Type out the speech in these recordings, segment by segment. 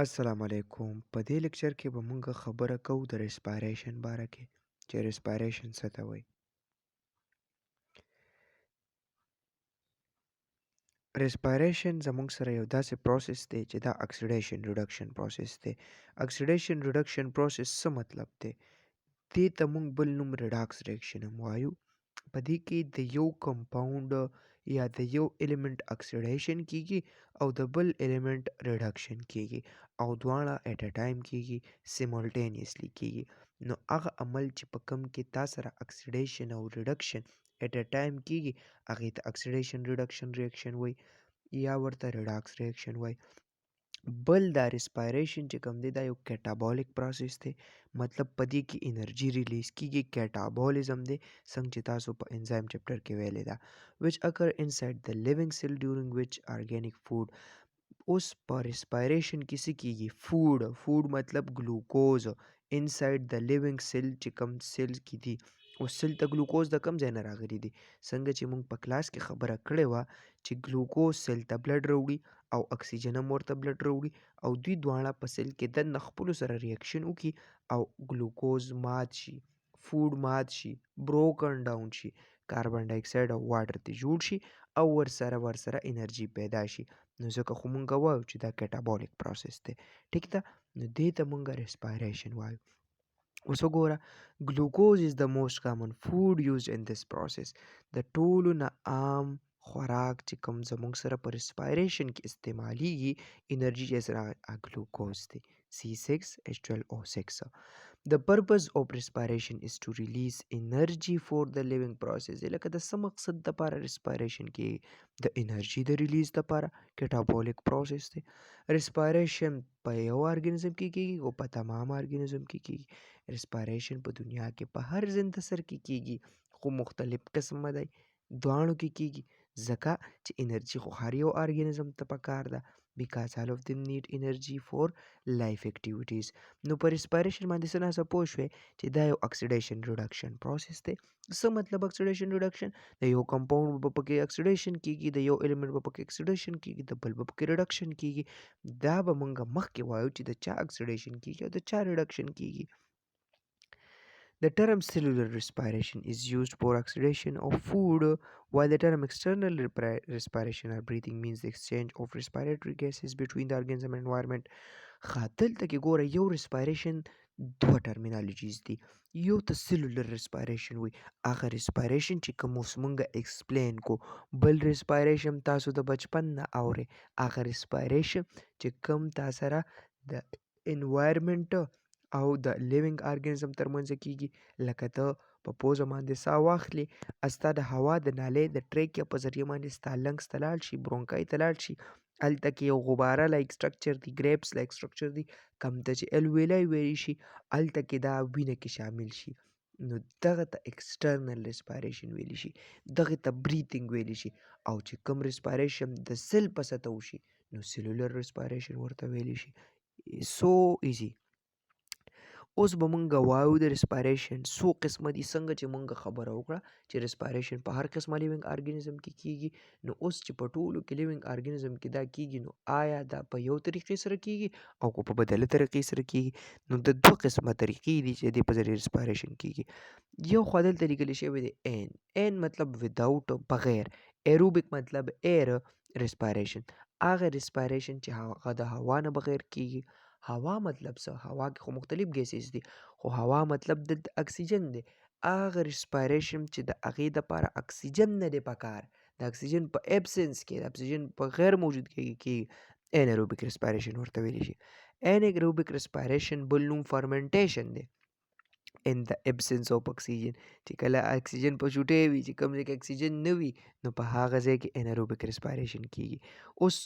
السلام علیکم. په دې لیکچر کې به مونږ خبره کوو د ریسپایریشن باره کې چې ریسپایریشن څه ته وایي. ریسپایریشن زموږ سره یو داسې پروسس دی چې دا اکسیډیشن ریډکشن پروسس دی. اکسیډیشن ریډکشن پروسس څه مطلب دی؟ دې ته مونږ بل نوم ریډاکس ریاکشن هم وایو. په دې کې د یو کمپاوند یا د یو الیمنٹ اکسیډیشن کیږي او د بل الیمنٹ ریډکشن کیږي او دواړه ایٹ ا ټایم کیږي، سیملټینیسلی کیږي. نو هغه عمل چې په کم کې تا سره اکسیډیشن او ریډکشن ایٹ ا ټایم کیږي هغې ته اکسیډیشن ریډکشن ریاکشن وایي یا ورته ریډاکس ریاکشن وایي. بل دا ریسپایریشن چې کوم دی دا یو کیټابولیک پروسس دی، مطلب په دې کې انرژي ریلیز کیږي، کیټابولیزم دی څنګه چې تاسو په انزایم چپټر کې ویلې ده. which occur inside the living cell during which organic food. اوس په ریسپایریشن کې څه کیږي؟ فوډ مطلب ګلوکوز انساید د لیوینګ سیل چې کوم سیل کې دي. اوس سیل ته ګلوکوز د کوم ځای نه راغلی دی؟ څنګه چې موږ په کلاس کې خبره کړې وه چې ګلوکوز سیل ته بلډ راوړي او اکسیجن هم ورته بلډ راوړي او دوی دواړه په سیل کې دننه خپلو سره ریاکشن وکړي او ګلوکوز مات شي، فوډ مات شي، بروکن ډاون شي، کاربن ډای اکساید او واټر ته جوړ شي او ورسره انرژي پیدا شي. نو ځکه خو مونږ وایو چې دا کیټابولیک پروسس دی. ټیک ده، نو دې ته مونږ ریسپایریشن وایو. اوس وګوره، ګلوکوز از د موسٹ کامن فوډ یوزډ ان دس پروسس. د ټولو نه عام خوراک چې کوم زموږ سره په ریسپایریشن کې استعمالیږي انرژي چې سره ګلوکوز دی، C6H12O6. The purpose of respiration is to release energy for the living process. لکه د څه مقصد دپاره ریسپایریشن کې؟ د انرژي د ریلیز دپاره. کیټابولیک پروسس دی. ریسپایریشن په یو ارګانیزم کې کیږي او په تمام ارګانیزم کې کیږي. ریسپایریشن په دنیا کې په هر زنده سر کې کیږي خو مختلف قسمه دی، دواړو کې کیږي ځکه چې انرژي خو هر یو ارګانیزم ته پکار ده because all of them need energy for life activities. نو په ریسپایریشن باندې څه ناڅه پوه شوې چې دا یو اکسیډیشن ریډکشن پروسس دی. څه مطلب اکسیډیشن ریډکشن؟ د یو کمپاوند به پکې اکسیډیشن کیږي، د یو الیمنٹ به پکې اکسیډیشن کیږي، د بل به پکې ریډکشن کیږي. دا به مونږ مخکې وایو چې د چا اکسیډیشن کیږي او د چا ریډکشن کیږي. The term cellular respiration is used for oxidation of food, while the term external respiration or breathing means the exchange of respiratory gases between the organism and environment. دلته کې ګوره یو ریسپایریشن دوه ټرمینالوجیز دي. یو ته سیلولر ریسپایریشن وي، هغه ریسپایریشن چې کوم اوس مونږ ایکسپلین کو. بل ریسپایریشن تاسو د بچپن نه اورئ، هغه ریسپایریشن چې کوم تا سره د انوایرمنټ او د لیوینګ ارګانیزم ترمنځ کیږي. لکه ته په پوزه باندې ساه واخلې، ستا د هوا د نالۍ د ټریکیا په ذریعه باندې ستا لنګس ته لاړ شي، برونکای ته لاړ شي، هلته کې یو غباره لایک سټرکچر دی، گریپس لایک سټرکچر دی، کم ته چې الویلی ویلی شي هلته کې دا وینه کې شامل شي. نو دغه ته ایکسټرنل ریسپایریشن ویلی شي، دغه ته بریتنګ ویلی شي. او چې کوم ریسپایریشن د سیل په سطحه وشي نو سیلولر ریسپایریشن ورته ویلی شي. سو ایزی. اوس به مونږ وایو د ریسپایریشن څو قسمه دي. څنګه چې مونږ خبره وکړه چې ریسپایریشن په هر قسمه لیوینګ ارګانیزم کې کیږي، نو اوس چې په ټولو کې لیوینګ ارګانیزم کې دا کیږي نو آیا دا په یو طریقې سره کیږي او که په بدله طریقې سره کیږي؟ نو د دوه قسمه طریقې دي چې د په ذریعه ریسپایریشن کیږي. یو خو دلته لیکلی شوی دی ان مطلب وداوټ، بغیر. ایروبیک مطلب ایر ریسپایریشن، هغه ریسپایریشن چې هغه د هوا نه بغیر کیږي. هوا مطلب څه؟ هوا کې خو مختلف ګیسز دي خو هوا مطلب د اکسیجن دی. هغه ریسپایریشن چې د هغې دپاره اکسیجن نه دی پکار، د اکسیجن په ایبسنس کې، د اکسیجن په غیر موجودګۍ کې انیروبیک ریسپایریشن ورته ویلی شي. انیروبیک ریسپایریشن بل نوم فرمنټیشن دی. ان د ایبسنس آف اکسیجن، چې کله اکسیجن په چوټۍ وي، چې کوم ځای کې اکسیجن نه وي نو په هغه ځای کې انیروبیک ریسپایریشن کیږي. اوس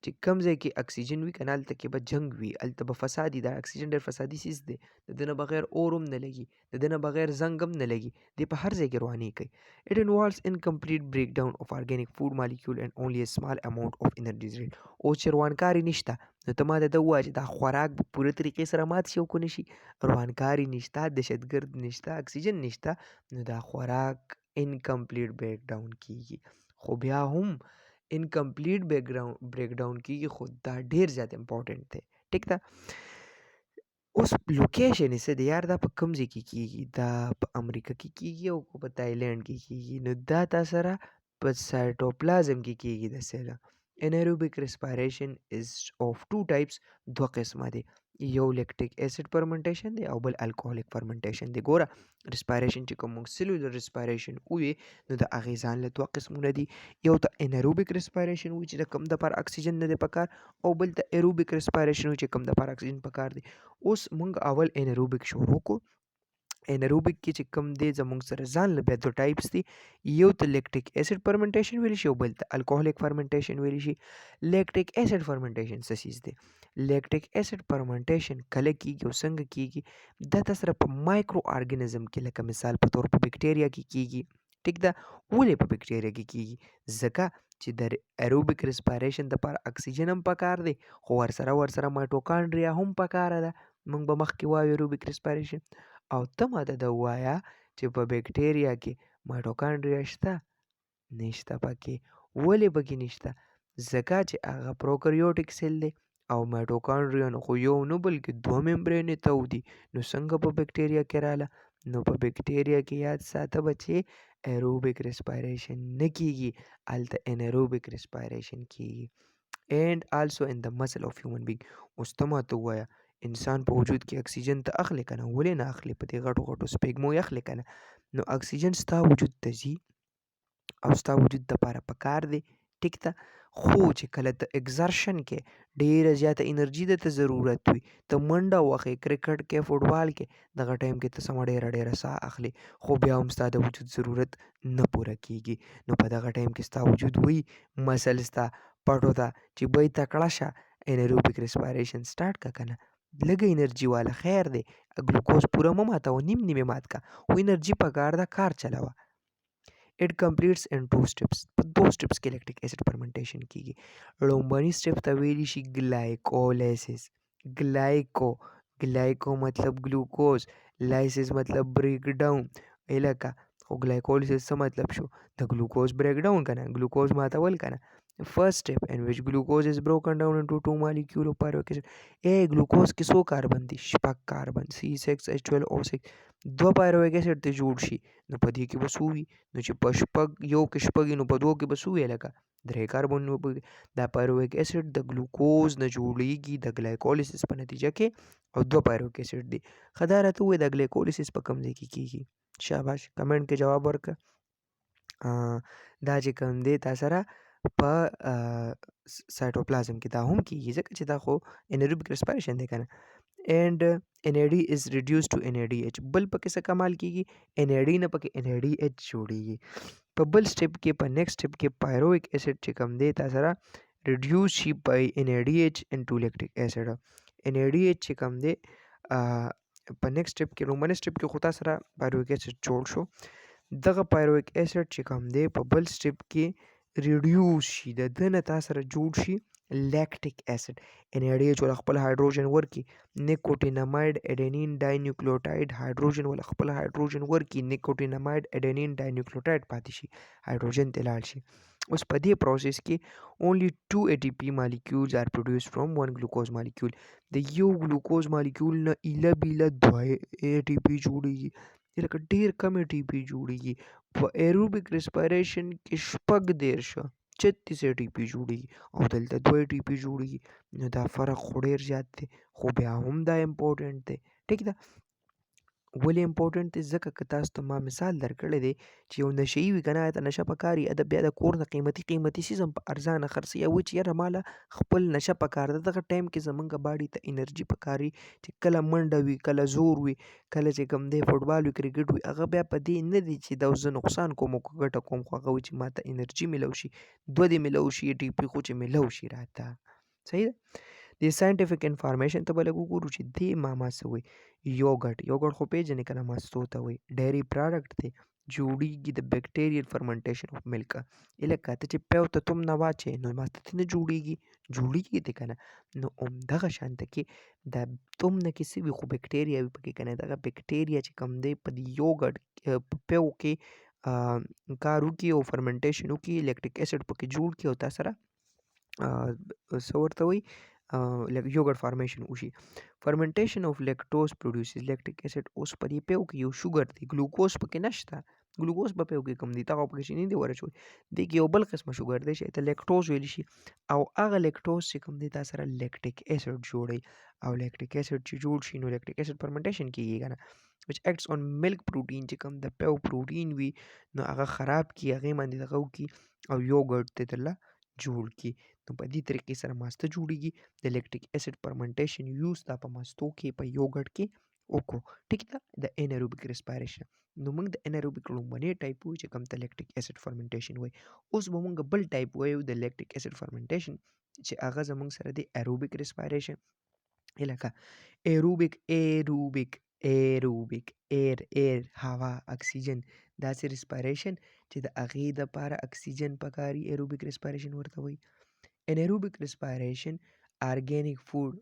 چې کوم ځای کې اکسیجن وي که نه هلته کې به جنګ وي، هلته به فساد وي. دا اکسیجن ډېر فسادي څیز دی، د ده نه بغیر اور هم نه لګي، د ده نه بغیر زنګ هم نه لګي، دی په هر ځای کې روانې کوي. It involves incomplete breakdown of organic food molecule and only a small amount of energy is needed. اوس چې روانکاري نشته نو ته ما ته ده ووایه چې دا خوراک به پوره طریقې سره مات شي او که نه شي؟ روانکاري نشته، دهشتګرد نشته، اکسیجن نشته، نو دا خوراک انکمپلیټ بریک ډاون کیږي. خو بیا هم انکمپلیټ بریک ډاون کیږي خو دا ډیر زیات امپورټنٹ دی. ټیک ده. اوس لوکیشن یې څه دی یار، دا په کوم ځای کې کېږي؟ دا په امریکا کې کېږي او که په تایلنډ کې کېږي. نو دا تا سره په سایټوپلازم کې کېږي داسې ده. انیروبیک ریسپایریشن از of two types، دوه قسمه دی. یو لیکټیک اسید فرمنټیشن دی او بل الکوهولیک فرمنټیشن دی. ګوره ریسپایریشن چې کوم موږ سیلولر ریسپایریشن ووی نو د هغې ځان له دوه قسمونه دي. یو ته انیروبیک ریسپایریشن وایي چې د کوم دپاره اکسیجن نه دی پکار، او بل ته ایروبیک ریسپایریشن وایي چې کوم دپاره اکسیجن پکار دی. اوس موږ اول انیروبیک شروع کړو. انیروبیک کې چې کوم دی زموږ سره ځان له بیا دوه ټایپس دي. یو ته لیکټیک اسید فرمنټیشن ویلی شي او بل ته الکوهولیک فرمنټیشن ویلی شي. لیکټیک اسید فرمنټیشن څه څیز دی؟ لیکټیک اسید فرمنټیشن کله کیږي او څنګه کیږي؟ دا تا سره په مایکرو ارګانیزم کې لکه مثال په تور په بکټیریا کې کیږي. ټیک ده. ولې په بکټیریا کې کیږي؟ ځکه چې د ایروبیک ریسپایریشن دپاره اکسیجن هم پکار دی، خو ورسره مایټوکانډریا هم پکاره ده. موږ به مخکې وایو ایروبیک ریسپایریشن. او ته ماته دا ووایه چې په بکټیریا کې مایټوکانډریا شته؟ نشته پکې. ولې پکې نشته؟ ځکه چې هغه پروکریوټیک سیل دی او مایټوکانډریا نو خو یو نه بلکې دوه ممبرینې تو دي. نو څنګه په بکټیریا کې راله؟ نو په بکټیریا کې یاد ساته بچې ایروبیک ریسپایریشن نه کیږي، هلته انیروبیک ریسپایریشن کیږي. and also in the muscle of human being. اوس ته ماته ووایه انسان په وجود کې اکسیجن ته اخلي که نه؟ ولې نه اخلي؟ په دې غټو غټو سپېږمو یې اخلي که نه؟ نو اکسیجن ستا وجود ته ځي او ستا وجود دپاره پکار دی. ټیک ده. خو چې کله ته اګزرشن کې ډیره زیاته انرژي درته ضرورت وي، ته منډه وهې، کرکټ کې، فوټبال کې، دغه ټایم کې ته سمه ډیره ساه اخلي، خو بیا هم ستا د وجود ضرورت نه پوره کیږي. نو په دغه ټایم کې ستا وجود وایي مسل ستا پټو ته چې بای تکړه شه، انیروبیک ریسپایریشن سټارټ که که نه. لږه انرژي واله خیر دی، ګلوکوز پوره مه ماتوه، نیم یې مات که، خو انرژي پکار ده، کار چلوه. It completes in two steps. په دوه steps کې لیکټیک اسید فرمنټیشن کیږي. لومبني step ته ویلی شي ګلایکولیسیس. ګلایکو مطلب ګلوکوز، لایسیس مطلب بریک ډاون. الکه خو ګلایکولیسیس څه مطلب شو؟ د ګلوکوز بریک ډاون کنه، ګلوکوز ماتول کنه. First step in which glucose is broken down into two molecule of pyruvic acid. ګلوکوز کې څو کاربن دي؟ شپږ کاربن، C6H12O6. دوه پایرویک اسید ته جوړ شي نو په دې کې به څو وي؟ نو چې په شپږ یو کې شپږ نو په دوه کې به څو وي؟ لکه درې کاربن. دا پایرویک اسید د ګلوکوز نه جوړیږي د ګلایکولیسیس په نتیجه کې، او دوه پایرویک اسید دي. ښه دا راته ووایه د ګلایکولیسیس په کوم ځای کې کیږي؟ شاباش کمنټ کې جواب ورکړه. دا چې کوم دی تا سره په سایټوپلازم کې دا هم کیږي، ځکه چې دا خو انیروبیک ریسپایریشن دی کنه. and NAD is reduced to NADH. بل پکې څه کمال کیږي؟ NAD نه پکې NADH جوړیږي. په بل سټپ کې، په نیکسټ سټپ کې پایرویک اسید چې کوم دی تا سره ریډیوس شي by NADH into lactic acid. NADH چې کوم دی په نیکسټ سټپ کې، لومړني سټپ کې خو تا سره پایرویک اسید جوړ شو، دغه پایرویک اسید چې کوم دی په بل سټپ کې ریډیوس شي، د ده نه تا سره جوړ شي لیکټیک اسید. NADH ول خپل هایدروجن ورکي، نیکوټیناماید اډینین ډای نیوکلیوټاید هایدروجن ول خپل هایدروجن ورکي، نیکوټیناماید اډینین ډای نیوکلیوټاید پاتې شي، هایدروجن ته لاړ شي. اوس په دې پروسس کې only 2 ATP molecules are produced from one glucose molecule. د یو ګلوکوز مالیکول نه ایله بیله 2 ATP جوړیږي، لکه ډیر کم ATP جوړیږي. په ایروبیک ریسپایریشن کې شپږ دیرشه 36 ATP جوړیږي او دلته 2 ATP جوړیږي. نو دا فرق خو ډیر زیات دی، خو بیا هم دا امپورټنټ دی. ټیک ده. ولې امپورټنټ دی؟ ځکه که تاسو ته ما مثال درکړی دی چې یو نشه یي وي که نه، ته نشه پکار وي، بیا د کور نه قیمتي څیز هم په ارزانه خرڅوي او وایي چې یاره ماله خپل نشه پکار ده. دغه ټایم کې زمونږ باډي ته انرژي پکار وي چې کله منډه وي، کله زور وي، کله چې کوم دی فوټبال وي، کرکټ وي، هغه بیا په دې نه دی چې دا اوس زه نقصان کوم او که ګټه کوم، خو هغه وایي چې ماته انرژي میلو شي، 2 دې میلو شي ATP خو چې میلو شي راته. صحیح ده. د ساینټیفیک انفارمیشن ته به لږ وګورو چې دې ماما څه وایي. یوګټ خو پیژنې که نه، مستو ته وایي، ډیری پراډکټ دی، جوړیږي د بیکټیریل فرمنټیشن اف ملک. لکه ته چې پیو ته تم نه واچې نو ماسته نه جوړیږي دی که نه. نو همدغه شانته کې د تم نه کې څه وي، خو بیکټیریا وي پکې که نه. دغه بیکټیریا چې کوم دی په دې یوګټ په پیو کې کار وکړي او فرمنټیشن وکړي، لیکټیک اسید پکې جوړ کړي او تا سره څه ورته وایي like yogurt formation وشي. Fermentation of lactose produces lactic acid. اوس په دې پیو کې یو شوګر دی، ګلوکوز پکې نشته. ګلوکوز په پیو کې کم دی، دغه پکې چیني دی ورچوي. دې کې یو بل قسمه شوګر دی چې ته لیکټوز ویلی شي، او هغه لیکټوز چې کوم دی تا سره لیکټیک اسید جوړوي، او لیکټیک اسید چې جوړ شي نو لیکټیک اسید فرمنټیشن کیږي کنه، which acts on milk protein چې کوم د پیو پروټین وي نو هغه خراب کی، هغه باندې دغه وکي او یوګرټ ته دله جوړ کی. نو په دې طریقې سره ماسته جوړیږي. د لیکټیک اسید فرمنټیشن یوز دا په ماستو کې په یوګرټ کې وکړو. ټیک ده. د انیروبیک ریسپایریشن نو موږ د انیروبیک لومړنی ټایپ وایو چې کوم ته لیکټیک اسید فرمنټیشن وایي. اوس به موږ بل ټایپ وایو د لیکټیک اسید فرمنټیشن چې هغه زموږ سره د ایروبیک ریسپایریشن لکه ایروبیک ایر هوا اکسیجن داسې ریسپایریشن چې د هغې دپاره اکسیجن پکاري ایروبیک ریسپایریشن ورته وایي. انیروبیک ریسپایریشن آرګینیک فوډ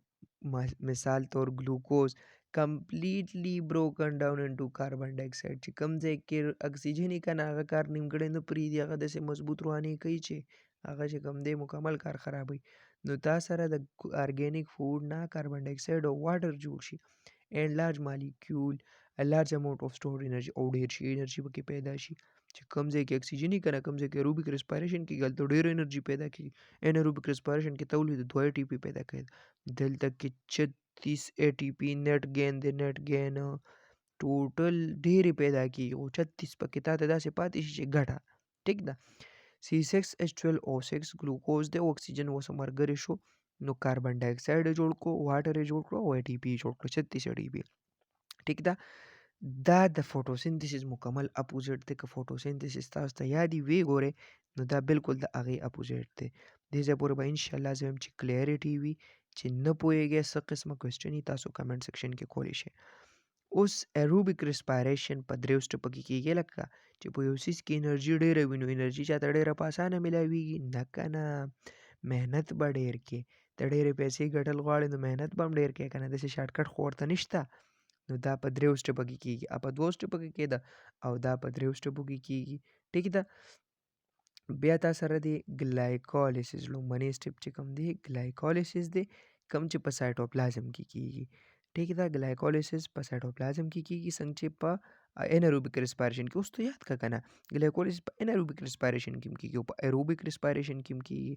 مثال طور ګلوکوز کمپلیټلی بروکن ډاون انټو کاربن ډای اکساید چې کوم ځای کې اکسیجن یې که نه هغه کار نیمګړی نه پرېږدي، هغه داسې مضبوط روانې کوي چې هغه چې کوم دی مکمل کار خرابوي. نو تا سره د آرګینیک فوډ نه کاربن ډای اکساید او واټر جوړ شي and large molecule a large amount of stored energy او ډیر شي انرژي پکې پیدا شي. چې کوم ځای کې اکسیجن یې که نه کوم ځای کې ایروبیک ریسپایریشن کېږي هلته ډېره انرژي پیدا کېږي. انیروبیک ریسپایریشن کې تولید 2 اے ټي پي پیدا کوي، دلته کې 36 اے ټي پي نیټ گین دی. نیټ گین ټوټل ډېرې پیدا کېږي خو 36 پکې تا ته داسې پاتې شي چې ګټه. ټیک ده. C6H12O6 ګلوکوز دی او اکسیجن اوس ملګری شو نو کاربن ډای اکساید یې جوړ کړو، واټر یې جوړ کړو او اے ټي پي یې جوړ کړو 36 اے ټي پي. ټیک ده. دا د فوټوسنتھسس مکمل اپوزیټ دی. که فوټوسنتھسس تاسو ته یاد وي ګورئ نو دا بالکل د هغې اپوزیټ دی. دې ځای پورې به انشاءالله زه وایم چې کلیئرټي وي. چې نه پوهیږئ څه قسمه کوېسچن وي تاسو کمنټ سیکشن کې کولی شئ. اوس ایروبیک ریسپایریشن په دریو سټپو کې کېږي، لکه چې په یو څیز کې انرژي ډېره وي نو انرژي چاته ډېره په اسانه میلاویږي نه که نه، محنت به ډېر کې. ته ډېرې پیسې ګټل غواړې نو محنت به هم ډېر کوې که نه، داسې شارټکټ خو ورته نشته. نو دا په دریو سټپو کې کېږي، په 2 سټپو کې کېده او دا په دریو سټپو کې کېږي. ټیک ده. بیا تا سره دی ګلایکولیسس لومړنی سټپ چې کوم دی ګلایکولیسس دی، کوم چې په سایټوپلازم کې کېږي. ټیک ده. ګلایکولیسس په سایټوپلازم کې کېږي څنګه چې په انیروبیک ریسپایریشن کې. اوس ته یاد کړه که نه ګلایکولیسس په انیروبیک ریسپایریشن کې هم کېږي او په ایروبیک ریسپایریشن کې هم کېږي.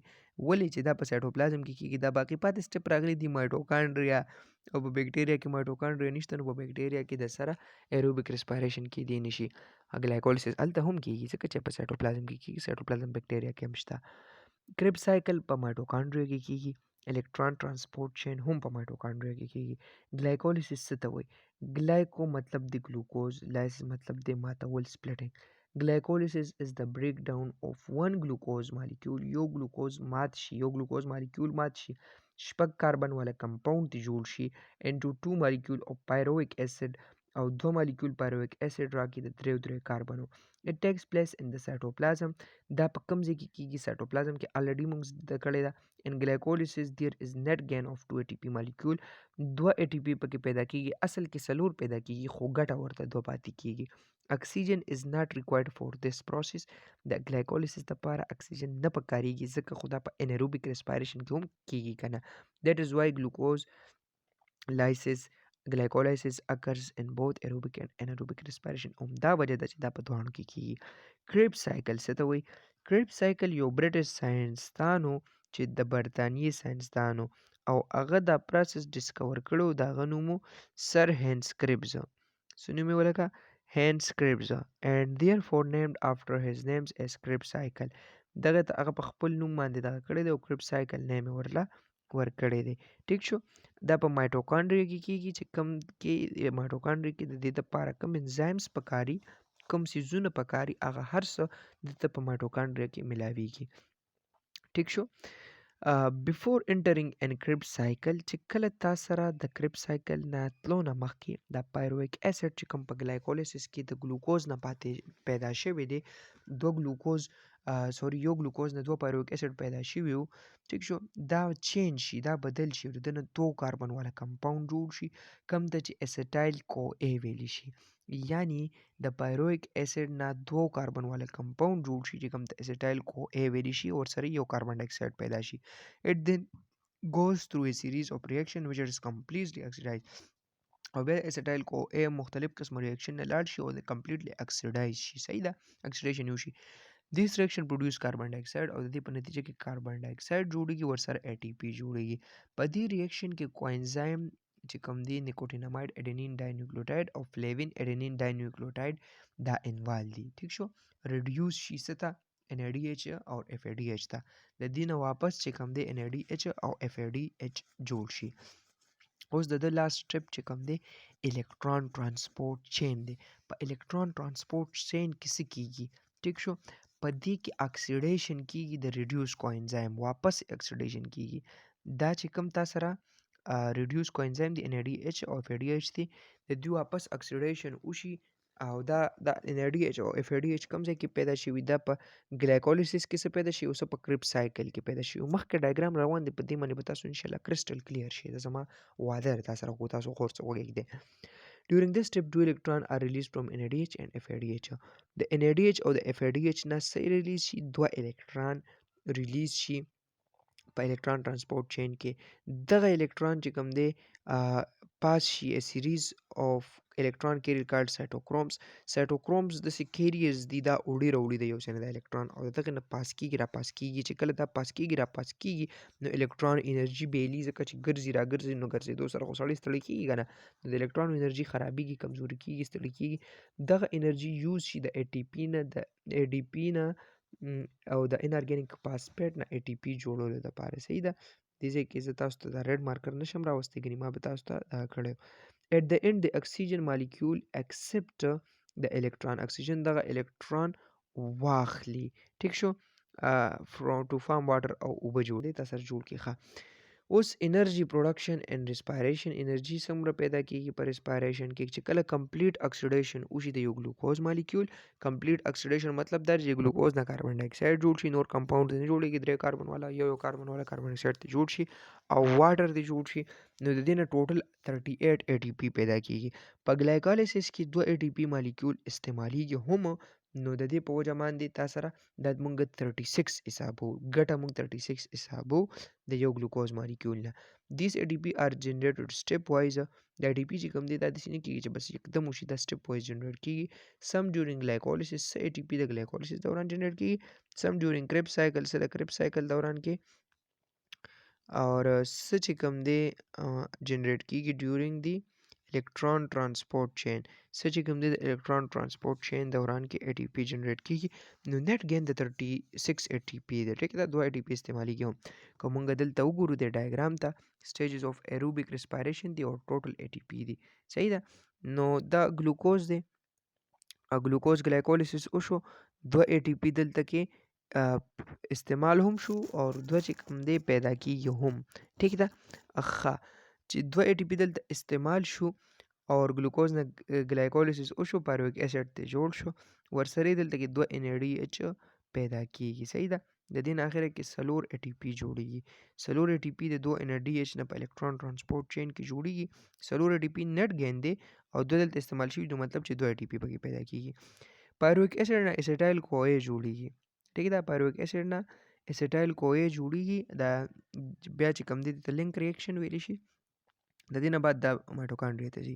ولې چې دا په سایټوپلازم کې کېږي، دا باقي پاتې سټپ راغلی دي مایټوکانډریا او په بیکټیریا کې مایټوکانډریا نشته نو په بیکټیریا کې د سره ایروبیک ریسپایریشن کېدی نشي. ګلایکولیسس هلته هم کېږي ځکه چې په سایټوپلازم کې کېږي، سایټوپلازم بیکټیریا کې هم شته. کرب سایکل په مایټوکانډریا کې کېږي. الکترون ترانسپورټ چین هم په مایټوکانډریا کې کېږي. ګلایکولیسس څه ته وایي؟ ګلایکو مطلب د ګلوکوز، لایسس مطلب د ماتول سپلټینګ. Glycolysis is the breakdown of one glucose molecule. یو ګلوکوز مات شي، یو ګلوکوز مالیکول مات شي، شپږ کاربن والا کمپاوند ته جوړ شي into 2 molecule of pyruvic acid او 2 molecule pyruvic acid راکړي د دریو کاربنو. It takes place in the cytoplasm. دا په کوم ځای کې کېږي؟ سایټوپلازم کې. الریډي موږ زده کړې ده. In glycolysis there is net gain of 2 ATP molecule. 2 ATP پکې پیدا کېږي، اصل کې 4 پیدا کېږي خو ګټه ورته 2 پاتې کېږي. Oxygen is not required for this process. د glycolysis لپاره اکسیجن نه پکارېږي ځکه خو دا په انیروبیک ریسپایریشن کې هم کېږي که نه. That is why glycolysis occurs in both aerobic and anaerobic respiration. دا وجه ده چې دا په دواړو کې کېږي. کریب سایکل څه ته وایي؟ کریب سایکل یو برټش ساینسدانو چې د برطانیې ساینسدانو او هغه دا پروسس ډسکور کړی و، د هغه نوم و سر هینس کریبز. څه نوم یې ولکه؟ هینس کریبز and therefore named after his names as کریب سایکل. دغه ته هغه په خپل نوم باندې دغه کړی دی او کریب سایکل نیم یې ورله ورکړی دی. ټیک شو. دا په مایټوکانډریا کې کېږي چې کوم کې مایټوکانډریا کې د دې دپاره کوم انزایمز پکاري، کوم څیزونه پکاري، هغه هر څه دلته په مایټوکانډریا کې میلاویږي. ټیک شو. بفور انټرینګ ان کریب سایکل چې کله تا سره د کریب سایکل نه تلو نه مخکې د پایرویک اسید چې کوم په ګلایکولیسس کې د ګلوکوز نه پاتې پیدا شوی دی، یو ګلوکوز نه 2 پایرویک اسید پیدا شوي وو. ټیک شو. دا چینج شي، دا بدل شي، د نه 2 کاربن والا کمپاوند جوړ شي کوم ته چې اسیټایل کو ای ویلی شي. یعنی د پایرویک اسید نه 2 کاربن والا کمپاوند جوړ شي چې کوم ته اسیټایل کو ای ویلی شي او سره یو کاربن ډای اکساید پیدا شي. It then goes through a series of reaction which is completely oxidized. او بیا اسیټایل کو ای مختلف قسم ریاکشن نه لاړ شي او د کمپلیټلی اکسیډایز شي. صحیح ده، اکسیډیشن یوشي. This reaction produce carbon dioxide او د دې په نتیجه کې کاربن ډای اکساید جوړیږي، ورسره ATP جوړیږي. په دې ریاکشن کې کوانزایم چې کوم دی نیکوټیناماید اډینین ډای نیوکلیوټاید او فلیوین اډینین ډای نیوکلیوټاید دا انوال دي. ټیک شو، ریډیوس شي ستا NADH او FADH ته، د دې نه واپس چې کوم دی NADH او FADH جوړ شي. اوس د لاست سټپ چې کوم دی الکترون ترانسپورت چین دی. په الکترون ترانسپورت چین کې څه کیږي؟ ټیک شو، په دې کې اکسیډیشن کیږي د ریډیوس کوانزایم، واپس اکسیډیشن کیږي. دا چې کوم تا سره ریډیوس کوانزایم دی NADH او FADH دی، د دوی واپس اکسیډیشن وشي او دا NADH او FADH کوم ځای کې پیدا شوي؟ دا په ګلایکولیسس کې څه پیدا شي او څه په کریب سایکل کې پیدا شي. مخکې ډایګرام روان دی، په دې باندې به تاسو ان شاء الله کرسټل کلیر شي. دا زما وعده ده تاسو سره، خو تاسو خور څه وګورئ. During this step, two electrons are released from NADH and FADH. د NADH او د FADH نه څه ریلیز شي؟ دوه الکترون ریلیز شي په الکترون ترانسپورت چین کې. دغه الکترون چې کوم دی پاس شي a series of electron carrier called cytochromes. cytochromes د carriers دي، دا اوړي راوړي د یو څه نه د الکترون او دغه نه پاس کیږي را پاس کیږي. چې کله دا پاس کیږي را پاس کیږي نو الکترون انرژي بیلی، ځکه چې ګرځي را ګرځي نو ګرځېدو سره خو سړی ستړی کیږي که نه، نو د الکترون انرژي خرابېږي، کمزوري کیږي، ستړي کیږي. دغه انرژي یوز شي د ATP نه، د ADP نه او د انارګینیک فاسفیټ نه ATP جوړولو لپاره. صحیح ده، دې ځای کې زه تاسو ته دا ریډ مارکر نشم راوستی، ګنې ما به تاسو ته دا کړی. At the end the oxygen molecule accept the electron. اکسیجن دغه الکترون واخلي. ټیک شو، from to form water او اوبه جوړې تا سره جوړ کې ښه. اوس انرژي پروډکشن اینڈ ریسپایریشن. انرژي څومره پیدا کیږي په ریسپایریشن کې؟ چې کله کمپلیټ اکسیډیشن وشي د یو ګلوکوز مالیکول. کمپلیټ اکسیډیشن مطلب دا چې ګلوکوز نه کاربن ډای اکساید جوړ شي، نور کمپاوند نه جوړیږي، درې کاربن والا یو کاربن والا کاربن اکساید ته جوړ شي او واټر دی جوړ شي، نو د دې نه ټوټل 38 ATP پیدا کیږي. په ګلایکولیسس کې 2 ATP مالیکول استعمالیږي هم، نو د دې په وجه باندې تا سره د مونږ 36 حسابو، ګټه مونږ 36 حسابو د یو ګلوکوز مالیکول نه. These ATP are generated step wise. د ATP چې کوم دی دا داسې نه کیږي چې بس یکدم وشي، دا step wise جنریټ کیږي. Some during glycolysis ATP د glycolysis دوران جنریټ کیږي. Some during Krebs cycle د Krebs cycle دوران کې، اور څه چې کوم دی جنریټ کیږي during the electron transport chain. څه چې کوم دی د electron transport chain دوران کې ATP جنریټ کیږي. نو نیټ گین د 36 ATP دی. ټیک ده، 2 ATP استعمالیږي هم. که مونږ دلته وګورو د ډایګرام ته، stages of aerobic respiration دی او ټوټل ATP دی. صحیح ده، نو دا ګلوکوز دی، ګلوکوز ګلایکولیسس وشو، 2 ATP دلته کې استعمال هم شو او 2 چې کوم دی پیدا کیږي هم. ټیک ده ښه، چې 2 ATP دلته استعمال شو او ګلوکوز نه ګلایکولیسس وشو، پایرویک اسید ته جوړ شو، ورسره دلته کې 2 NADH پیدا کیږي. صحیح ده، د دې نه اخره کې سلور ATP جوړیږي. سلور ATP د 2 NADH نه په الکترون ترانسپورت چین کې جوړیږي. سلور ATP نیټ گین دی او دلته استعمال شوی، نو مطلب چې 2 ATP پکې پیدا کیږي. پایرویک اسید نه اسیټایل کوای جوړیږي. ټیک ده، پایرویک اسید نه اسیټایل کوای جوړیږي. دا بیا چې کوم دی د لینک ریاکشن ویل شي، د دې نه بعد دا مایټوکانډریا ته ځي.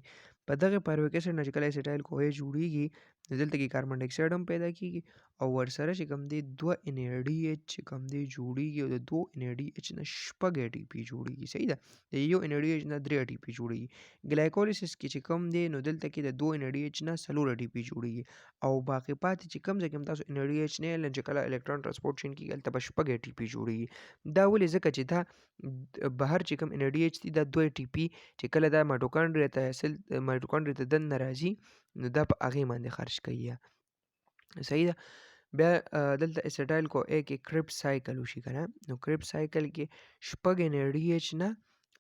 په دغه پایرویک اسید نه چې کله اسیټایل کوای جوړیږي، نو دلته کې کاربن ډای اکساید هم پیدا کیږي او ورسره چې کوم دی 2 NADH چې کوم دی جوړیږي او د 2 NADH نه شپږ ATP جوړیږي. صحیح ده، د یو NADH نه 3 ATP جوړیږي. ګلایکولیسس کې چې کوم دی نو دلته کې د 2 NADH نه سلور ATP جوړیږي او باقی پاتې چې کوم ځای کې تاسو NADH نه لږ کله الکترون ترانسپورت چین کې هلته به شپږ ATP جوړیږي. دا ولې؟ ځکه چې دا بهر چې کوم NADH دی دا 2 ATP چې کله دا مایټوکانډریا ته دننه راځي، نو دا په هغې باندې خرج کوي. صحیح ده، بیا دلته اسیټایل کو ای کې کریبس سایکل وشي که نه، نو کریبس سایکل کې شپږ NADH نه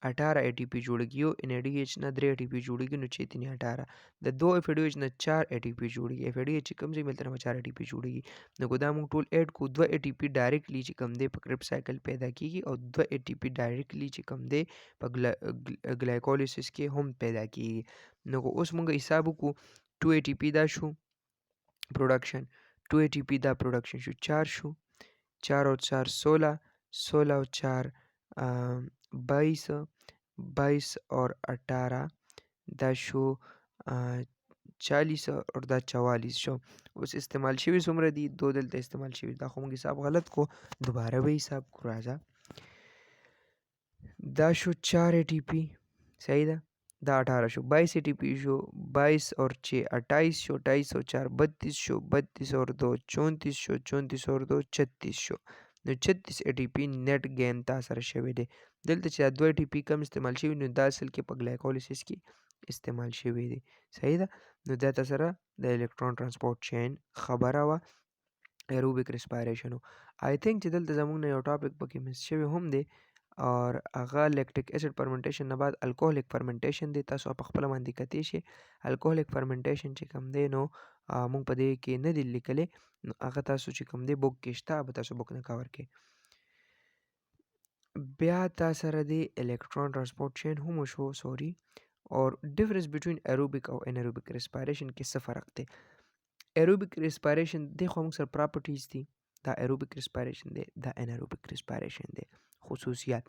18 ATP جوړیږي، یو NADH نه 3 ATP جوړیږي، نو 6 3 18. د 2 FADH نه 4 ATP جوړیږي. FADH چې کوم ځای ملته نه 4 ATP جوړیږي، نو که دا موږ ټول ایډ کو 2 ATP ډایرکټلی چې کوم دی په کریبس سایکل پیدا کیږي او 2 ATP ډایرکټلی چې کوم دی په ګلایکولیسس کې هم پیدا کیږي. نو اوس موږ حساب وکړو، 2 ATP دا شو پروډکشن، 2 ATP دا پروډکشن شو 4 شو، 4 او 4 16، 16 او 4 22 22 और 18 دا شو 40 और دا 44 شو. اوس استعمال شوي څومره دي؟ 2 دلته استعمال شوي. دا خو موږ حساب غلط کو، دوباره به حساب کړو. راځه دا شو 4 اے ٹی پی، صحیح ده. دا 18 شو. 22 اے ٹی پی شو. 22 और 6 28 شو. 28 और 4 32 شو. 32 और 2 34 شو. 34 और 2 36 شو. نو 36 اے ټي پی نیټ گین تا سره شوی دی. دلته چې دا 2 اے ټي پی کم استعمال شوي نو دا اصل کې په ګلایکولیسس کې استعمال شوي دي، صحیح ده. نو دا تا سره د الکترون ترانسپورت چین خبره وه، ایروبیک ریسپایریشن. آی تھنک چې دلته زموږ نه یو ټاپک پکې مس شوی هم دی، اور هغه لیکټیک اسید فرمنټیشن نه بعد الکوهولیک فرمنټیشن دی. تاسو په خپله باندې کتی شئ. الکوهولیک فرمنټیشن چې کوم دی نو موږ په دې کې نه دي لیکلی، نو هغه تاسو چې کوم دی بک کې شته، به تاسو بک نه کور کې. بیا تا سره دی الکترون ترانسپورت چین هم وشو، سوري. اور ډیفرنس بټوین ایروبیک او انیروبیک ریسپایریشن کې څه فرق دی؟ ایروبیک ریسپایریشن دی خو موږ سره پراپرټیز دي. دا ایروبیک ریسپایریشن دی، دا انیروبیک ریسپایریشن دی. خصوصیات: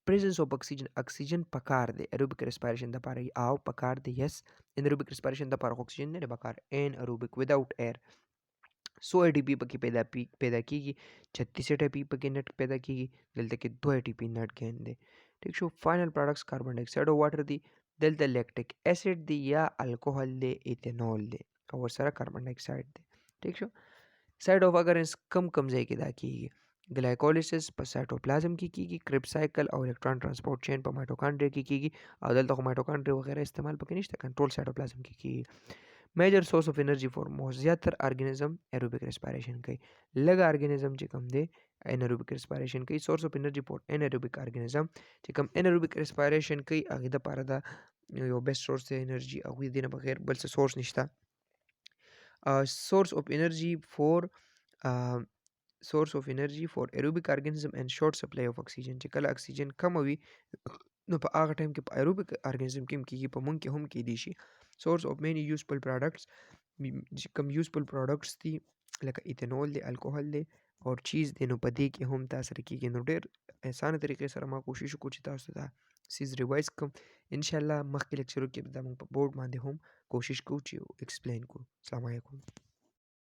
presence of oxygen، اکسیجن پکار دی. ایروبیک ریسپایریشن د پاره او پکار دی، یس. انیروبیک ریسپایریشن د پاره اکسیجن نه پکار. ان ایروبیک وداؤٹ ایر. 100 اے ټي پی پکې پیدا کیږي، 36 اے ټي پی پکې نت پیدا کیږي، دلته کې 2 اے ټي پی نت گین دی. ٹھیک شو. فائنل پروډکټس کاربن ډای اکساید او واټر دی. دلته لیکټیک اسید دی یا الکوهول دی، ایتھنول دی، او ورسره کاربن ډای اکساید دی. ٹھیک شو. سایډ اف اګرنس کم ځای کې دا کیږي؟ ګلایکولیسس په سایټوپلازم کې کیږي، کرب سایکل او الکترون ترانسپورت چین په مایټوکانډریا کې کیږي، او دلته خو مایټوکانډریا وغیرہ استعمال پکې نشته، کنټرول سایټوپلازم کې کیږي. میجر سورس اف انرژي فور موست زیاتر ارګانیزم ایروبیک ریسپایریشن کوي، لږ ارګانیزم چې کوم دی انیروبیک ریسپایریشن کوي. سورس اف انرژي فور انیروبیک ارګانیزم چې کوم انیروبیک ریسپایریشن کوي هغه د پاره دا یو بیسټ سورس دی انرژي، او دې نه بغیر بل څه سورس نشته. source of energy for aerobic organism and short supply of oxygen. چې کله اکسیجن کم وي نو په هغه ټایم کې په ایروبیک ارګانیزم کې هم کیږي، په مونږ کې هم کیدی شي. source of many useful products، کوم یوزفل پروډکټس دي لکه ایتھنول دی، الکوهول دی، او چیز دی، نو په دې کې هم تاسو سره کیږي. نو ډېر اسانه طریقې سره ما کوشش وکړو چې تاسو دا سیز ریوایز کوم. ان شاء الله مخکې لیکچرو کې به دا موږ په بورډ باندې هم کوشش کوو چې ایکسپلین کوو. السلام علیکم.